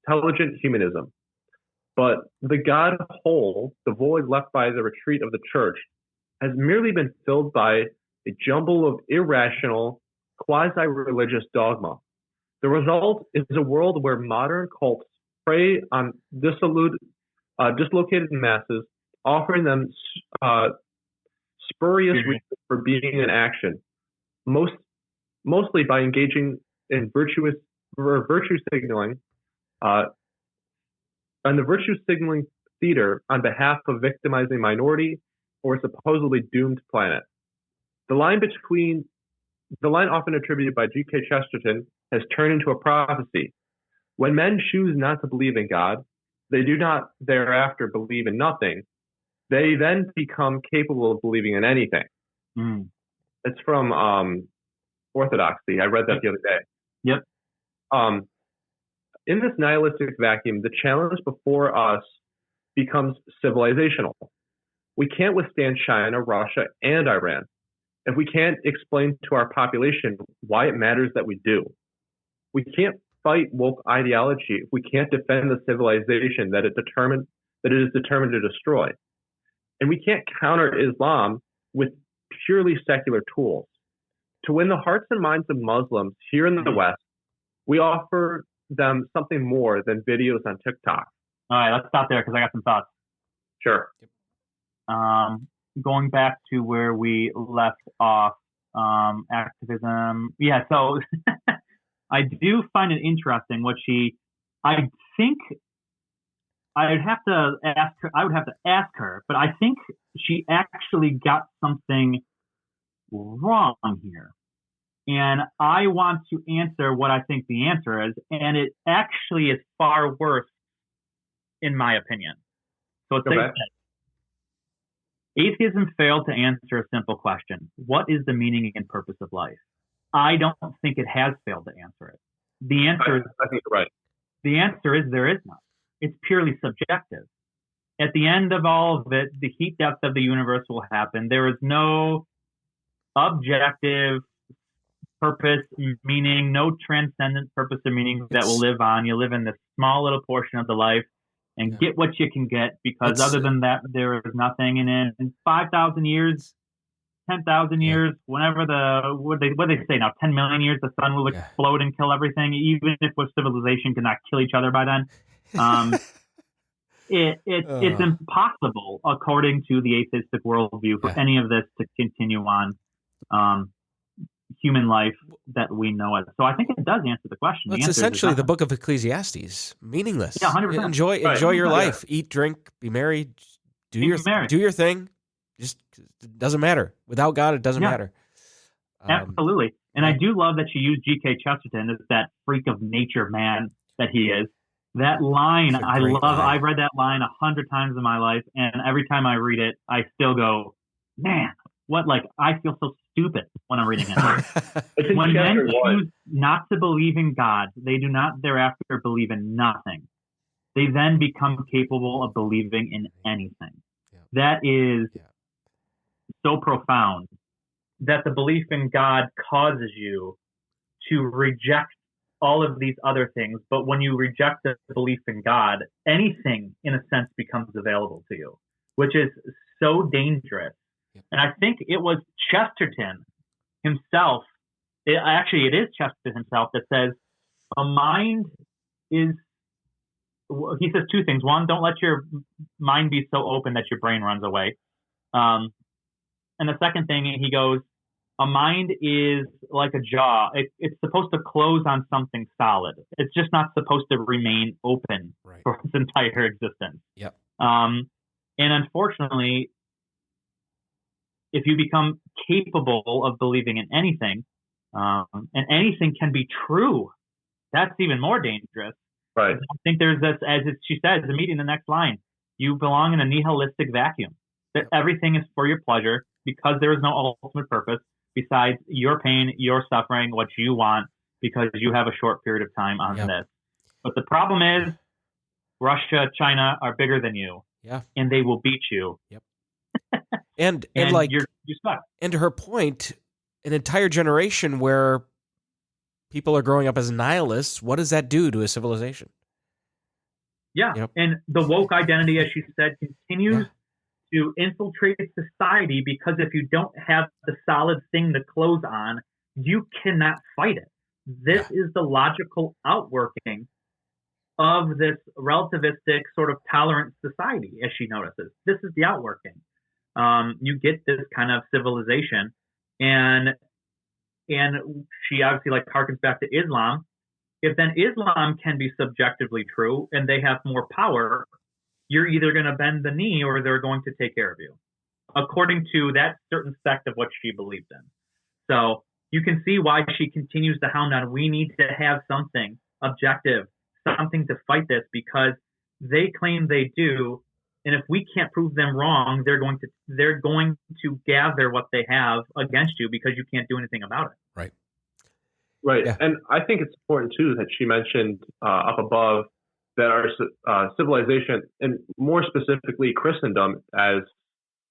intelligent humanism. But the God hole, the void left by the retreat of the church, has merely been filled by a jumble of irrational, quasi-religious dogma. The result is a world where modern cults prey on dislocated masses, offering them spurious reasons for being in action, mostly by engaging in virtue signaling, and the virtue signaling theater on behalf of victimizing minority or supposedly doomed planet. The line between The line often attributed by G.K. Chesterton has turned into a prophecy. When men choose not to believe in God, they do not thereafter believe in nothing. They then become capable of believing in anything. Mm. It's from Orthodoxy. I read that the other day. Yep. In this nihilistic vacuum, the challenge before us becomes civilizational. We can't withstand China, Russia, and Iran. If we can't explain to our population why it matters that we do, we can't fight woke ideology if we can't defend the civilization that it is determined to destroy. And we can't counter Islam with purely secular tools. To win the hearts and minds of Muslims here in the West, we offer them something more than videos on TikTok. All right, let's stop there because I got some thoughts. Sure. Going back to where we left off, activism. Yeah, so I do find it interesting what I think I would have to ask her, but I think she actually got something wrong here. And I want to answer what I think the answer is, and it actually is far worse, in my opinion. So it's Okay. Atheism failed to answer a simple question. What is the meaning and purpose of life? I don't think it has failed to answer it. The answer I think you're right. The answer is there is none. It's purely subjective. At the end of all of it, the heat depth of the universe will happen. There is no objective purpose, meaning, no transcendent purpose or meaning that will live on. You live in this small little portion of the life and get what you can get, because other than that, there is nothing. And in 5,000 years, 10,000 years, whenever what they say now, 10 million years, the sun will explode and kill everything, even if our civilization cannot kill each other by then. It's impossible, according to the atheistic worldview, for any of this to continue on human life that we know it. So I think it does answer the question. Well, it's essentially the book of Ecclesiastes. Meaningless. Yeah, 100%. Enjoy your life. Eat, drink, be merry. Do your thing. Just it doesn't matter. Without God, it doesn't matter. Absolutely. And I do love that she used G.K. Chesterton as that freak of nature man that he is. That line, I love. Line. I've read that line 100 times in my life, and every time I read it, I still go, man, I feel so stupid when I'm reading it. When men choose not to believe in God, they do not thereafter believe in nothing. They then become capable of believing in anything. Yeah. That is so profound, that the belief in God causes you to reject all of these other things. But when you reject the belief in God, anything, in a sense, becomes available to you, which is so dangerous. And I think it was Chesterton himself, it is Chesterton himself that says, a mind is, he says two things. One, don't let your mind be so open that your brain runs away. And the second thing, he goes, a mind is like a jaw. It's supposed to close on something solid. It's just not supposed to remain open for its entire existence. Yep. And unfortunately, if you become capable of believing in anything, and anything can be true, that's even more dangerous. Right. I think there's this, she says, immediately in the next line, you belong in a nihilistic vacuum. That everything is for your pleasure because there is no ultimate purpose besides your pain, your suffering, what you want, because you have a short period of time on this. But the problem is, Russia, China are bigger than you. Yeah. And they will beat you. Yep. And like you're stuck. And to her point, an entire generation where people are growing up as nihilists, what does that do to a civilization? Yeah. Yep. And the woke identity, as she said, continues to infiltrate society, because if you don't have the solid thing to close on, you cannot fight it. This is the logical outworking of this relativistic sort of tolerant society, as she notices. This is the outworking. You get this kind of civilization, and she obviously harkens back to Islam. If then Islam can be subjectively true and they have more power, you're either going to bend the knee or they're going to take care of you, according to that certain sect of what she believed in. So you can see why she continues to hound on. We need to have something objective, something to fight this, because they claim they do, and if we can't prove them wrong, they're going to gather what they have against you because you can't do anything about it. Right. Right. Yeah. And I think it's important, too, that she mentioned up above that our civilization, and more specifically Christendom, as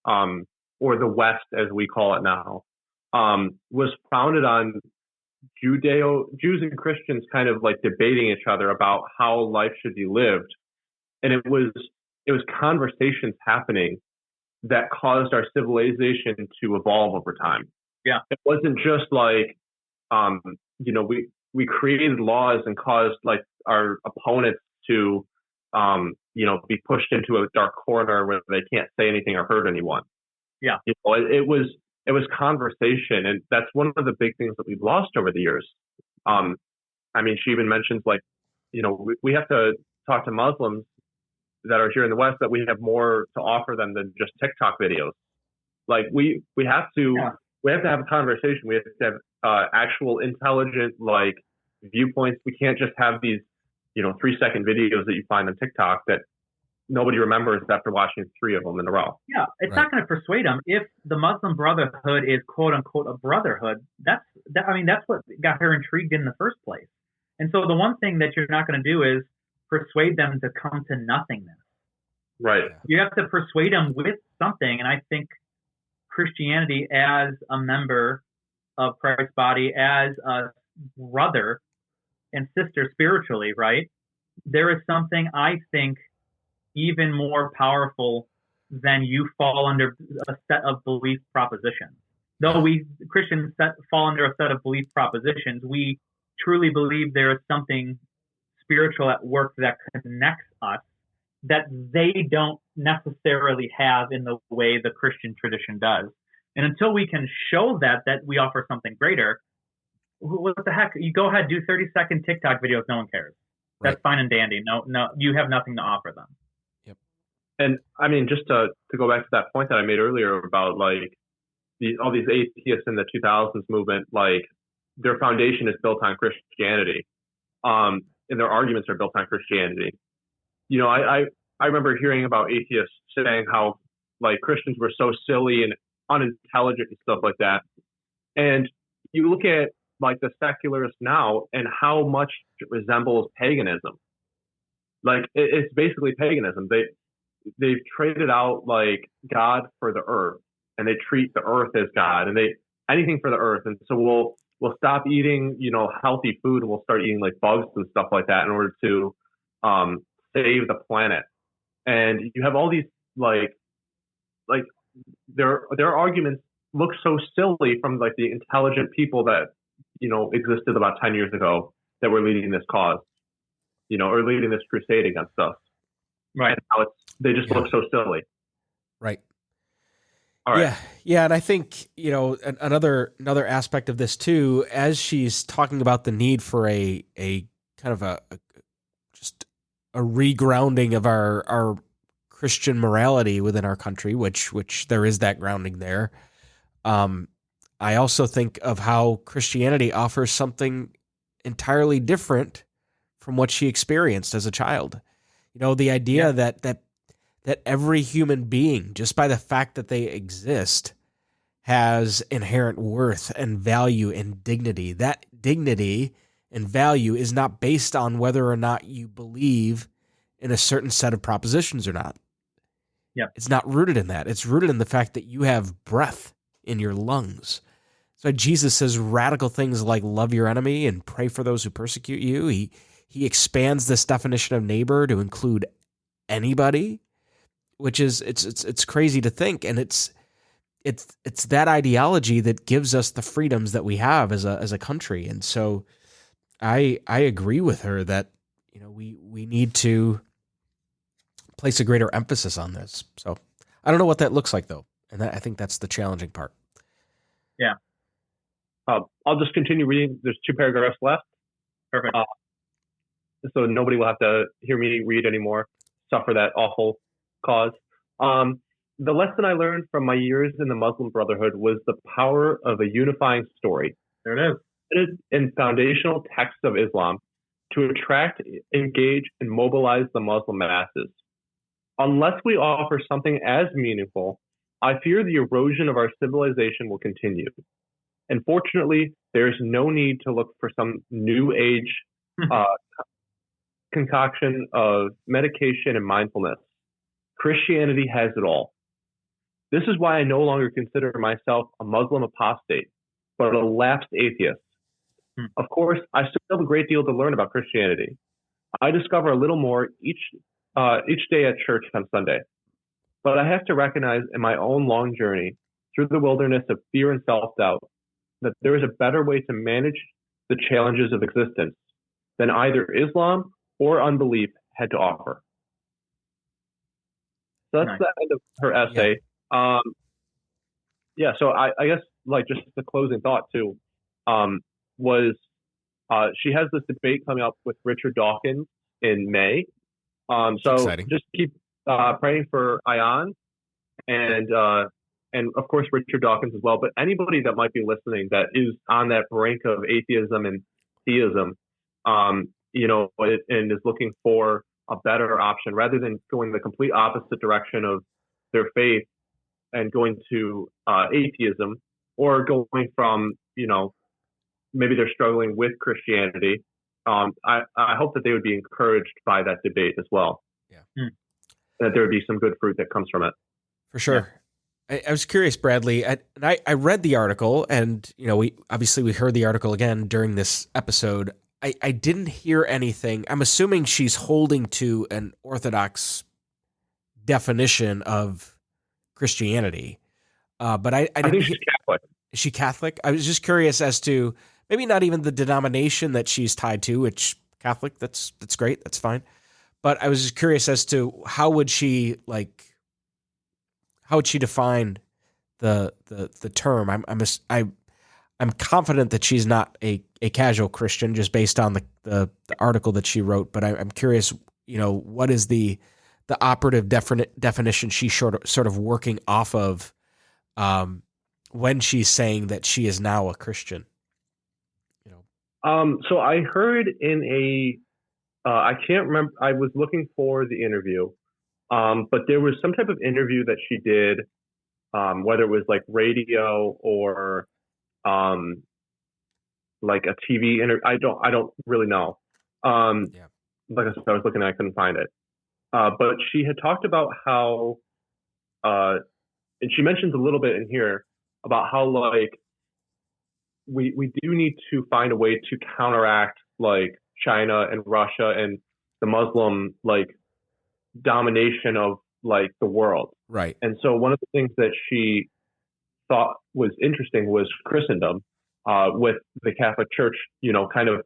or the West, as we call it now, was founded on Jews and Christians kind of like debating each other about how life should be lived. And it was conversations happening that caused our civilization to evolve over time. Yeah. It wasn't just like, we created laws and caused like our opponents to, be pushed into a dark corner where they can't say anything or hurt anyone. Yeah. It was conversation. And that's one of the big things that we've lost over the years. She even mentions like, we have to talk to Muslims that are here in the West that we have more to offer them than just TikTok videos. Like we have to have a conversation. We have to have actual intelligent like viewpoints. We can't just have these 3-second videos that you find on TikTok that nobody remembers after watching 3 of them in a row. Yeah, it's not going to persuade them. If the Muslim Brotherhood is quote unquote a brotherhood, that's what got her intrigued in the first place. And so the one thing that you're not going to do is persuade them to come to nothingness. Right. You have to persuade them with something. And I think Christianity, as a member of Christ's body, as a brother and sister spiritually, right? There is something, I think, even more powerful than you fall under a set of belief propositions. Though we Christians fall under a set of belief propositions, we truly believe there is something spiritual at work that connects us that they don't necessarily have in the way the Christian tradition does. And until we can show that we offer something greater, what the heck? You go ahead, do 30-second TikTok videos. No one cares. That's fine and dandy. No, you have nothing to offer them. Yep. And just to go back to that point that I made earlier about like all these atheists in the 2000s movement, like their foundation is built on Christianity, and their arguments are built on Christianity. I remember hearing about atheists saying how like Christians were so silly and unintelligent and stuff like that. And you look at like the secularists now and how much it resembles paganism. Like it's basically paganism. They've traded out like God for the earth, and they treat the earth as God, and anything for the earth. And so we'll stop eating, healthy food, and we'll start eating like bugs and stuff like that in order to save the planet. And you have all these like their arguments look so silly from like the intelligent people that existed about 10 years ago that were leading this cause, or leading this crusade against us. Right. And how they just look so silly. Right. All right. Yeah. And I think, another aspect of this too, as she's talking about the need for a kind of a regrounding of our Christian morality within our country, which there is that grounding there. I also think of how Christianity offers something entirely different from what she experienced as a child. The idea that every human being, just by the fact that they exist, has inherent worth and value and dignity. That dignity and value is not based on whether or not you believe in a certain set of propositions or not. Yeah. It's not rooted in that. It's rooted in the fact that you have breath in your lungs. So Jesus says radical things like love your enemy and pray for those who persecute you. He expands this definition of neighbor to include anybody, which is it's crazy to think, and it's that ideology that gives us the freedoms that we have as a country. And so I agree with her that we need to place a greater emphasis on this. So I don't know what that looks like though, and I think that's the challenging part. Yeah. I'll just continue reading. There's 2 paragraphs left. Perfect. So nobody will have to hear me read anymore, suffer that awful cause. The lesson I learned from my years in the Muslim Brotherhood was the power of a unifying story. There it is. It is in foundational texts of Islam to attract, engage, and mobilize the Muslim masses. Unless we offer something as meaningful, I fear the erosion of our civilization will continue. And fortunately, there is no need to look for some new age concoction of medication and mindfulness. Christianity has it all. This is why I no longer consider myself a Muslim apostate, but a lapsed atheist. Of course, I still have a great deal to learn about Christianity. I discover a little more each day at church on Sunday. But I have to recognize in my own long journey through the wilderness of fear and self-doubt that there is a better way to manage the challenges of existence than either Islam or unbelief had to offer. So that's the end of her essay. So I guess like just the closing thought too was she has this debate coming up with Richard Dawkins in May. So exciting. Just keep praying for Ayan and of course Richard Dawkins as well. But anybody that might be listening that is on that brink of atheism and theism, and is looking for a better option rather than going the complete opposite direction of their faith and going to atheism, or going from maybe they're struggling with Christianity. I hope that they would be encouraged by that debate as well. Yeah. That there would be some good fruit that comes from it. For sure. Yeah. I was curious, Bradley. I read the article, and we heard the article again during this episode. I didn't hear anything. I'm assuming she's holding to an Orthodox definition of Christianity, but I think she's Catholic. Is she Catholic? I was just curious as to maybe not even the denomination that she's tied to, which Catholic. That's great. That's fine. But I was just curious as to how would she define the term? I'm confident that she's not a casual Christian just based on the article that she wrote. But I'm curious, what is the operative definition she's sort of working off of when she's saying that she is now a Christian? So I heard in I can't remember. I was looking for the interview, but there was some type of interview that she did, whether it was like radio or like a TV interview. I don't really know. Like I said, I was looking, I couldn't find it. But she had talked about how, and she mentions a little bit in here about how like we do need to find a way to counteract like China and Russia and the Muslim like domination of like the world. Right. And so one of the things that she thought was interesting was Christendom, with the Catholic Church, kind of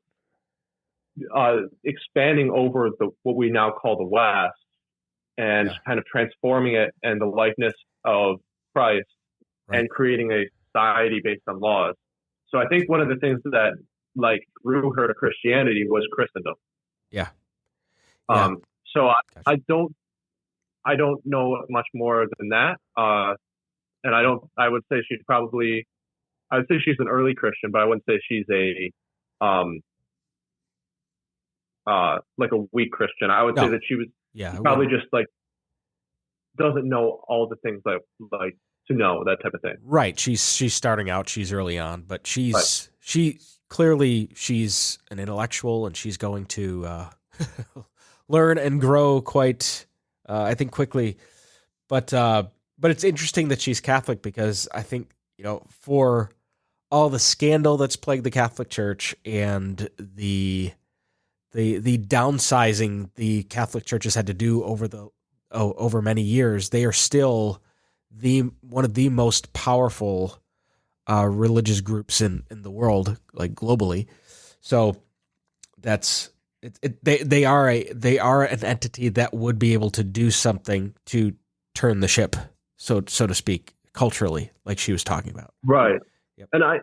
expanding over what we now call the West and kind of transforming it and the likeness of Christ and creating a society based on laws. So I think one of the things that like drew her to Christianity was Christendom. Yeah. So I don't know much more than that. And I would say she's an early Christian, but I wouldn't say she's like a weak Christian. I would say that she was probably just like doesn't know all the things that like to know, that type of thing. Right. She's starting out, she's early on, but she clearly she's an intellectual and she's going to learn and grow quite I think quickly. But it's interesting that she's Catholic because I think, for all the scandal that's plagued the Catholic Church and the downsizing the Catholic Church has had to do over many years, they are still one of the most powerful religious groups in the world, like globally. So that's they are an entity that would be able to do something to turn the ship, so to speak, culturally, like she was talking about. Right. Yep. And I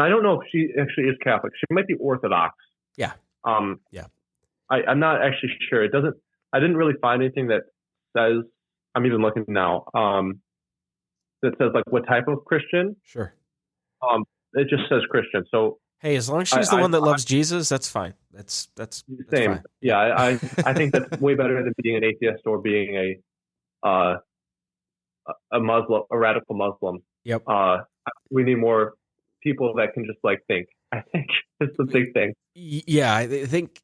don't know if she actually is Catholic. She might be Orthodox. Yeah. I'm not actually sure. I didn't really find anything that says, I'm even looking now, that says like what type of Christian. Sure. It just says Christian. So Hey, as long as she's the one that loves Jesus, that's fine. That's same. fine. Yeah, I think that's way better than being an atheist or being a Muslim, a radical Muslim. Yep. We need more people that can just like think. I think it's the big thing. Yeah, I think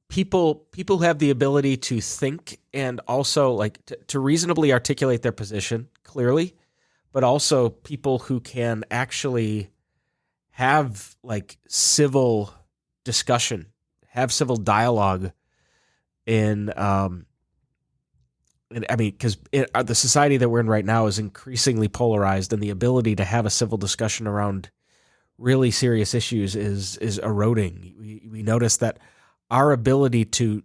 people who have the ability to think and also like to reasonably articulate their position clearly, but also people who can actually have like civil discussion, have civil dialogue in and I mean, because the society that we're in right now is increasingly polarized, and the ability to have a civil discussion around really serious issues is eroding. We notice that our ability to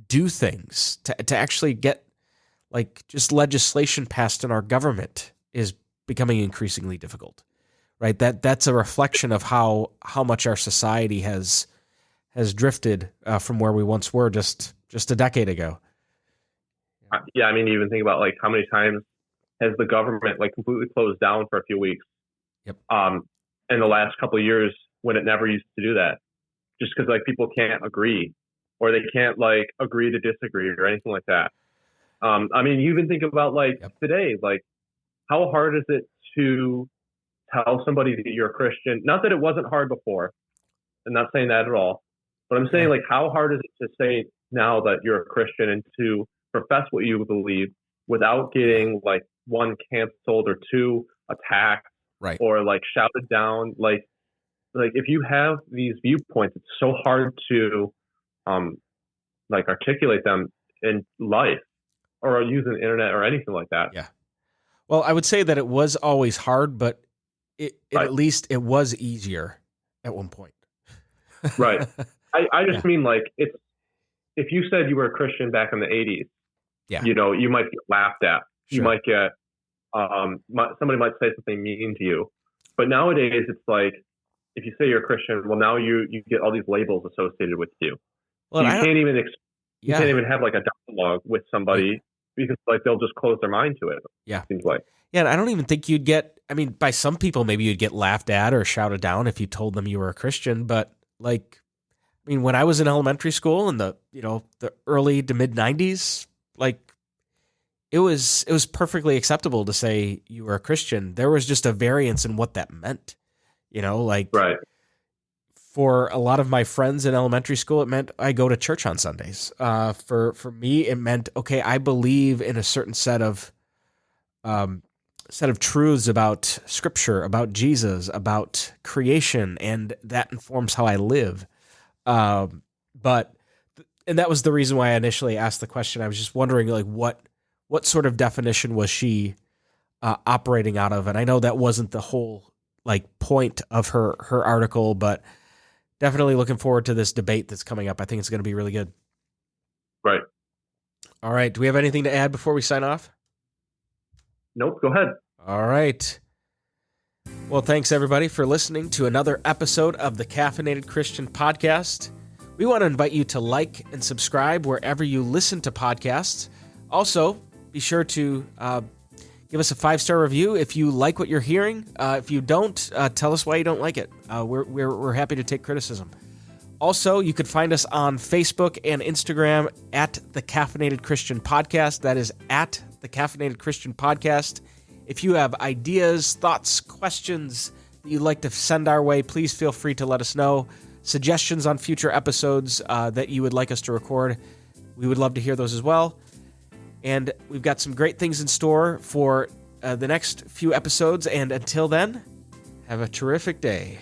do things, to actually get like just legislation passed in our government is becoming increasingly difficult. Right? That's a reflection of how much our society has drifted from where we once were just a decade ago. Yeah, I mean, even think about like how many times has the government like completely closed down for a few weeks. Yep. In the last couple of years when it never used to do that, just because like people can't agree or they can't like agree to disagree or anything like that. I mean, you even think about like today, like how hard is it to tell somebody that you're a Christian? Not that it wasn't hard before. I'm not saying that at all, but I'm saying like how hard is it to say now that you're a Christian and to profess what you believe without getting like one canceled or two attacked, right, or like shouted down. Like if you have these viewpoints, it's so hard to like articulate them in life or using the internet or anything like that. Yeah. Well, I would say that it was always hard, but at least it was easier at one point. Right. I just mean like if you said you were a Christian back in the 80s, you know, you might get laughed at. Sure. You might get somebody might say something mean to you. But nowadays it's like if you say you're a Christian, well now you get all these labels associated with you. Well, you can't even have like a dialogue with somebody because like they'll just close their mind to it. Yeah. It seems like. Yeah, and I don't even think you'd get, I mean, by some people maybe you'd get laughed at or shouted down if you told them you were a Christian, but like, I mean, when I was in elementary school in the early to mid 90s, like it was perfectly acceptable to say you were a Christian. There was just a variance in what that meant, like right. For a lot of my friends in elementary school, it meant I go to church on Sundays. For me, it meant, okay, I believe in a certain set of truths about Scripture, about Jesus, about creation, and that informs how I live. And that was the reason why I initially asked the question. I was just wondering, like, what sort of definition was she operating out of? And I know that wasn't the whole like point of her article, but definitely looking forward to this debate that's coming up. I think it's going to be really good. Right. All right. Do we have anything to add before we sign off? Nope. Go ahead. All right. Well, thanks everybody for listening to another episode of the Caffeinated Christian Podcast. We want to invite you to like and subscribe wherever you listen to podcasts. Also, be sure to give us a 5-star review if you like what you're hearing. If you don't, tell us why you don't like it. We're happy to take criticism. Also, you could find us on Facebook and Instagram at the Caffeinated Christian Podcast. That is at the Caffeinated Christian Podcast. If you have ideas, thoughts, questions that you'd like to send our way, please feel free to let us know. Suggestions on future episodes that you would like us to record, we would love to hear those as well. And we've got some great things in store for the next few episodes. And until then, have a terrific day.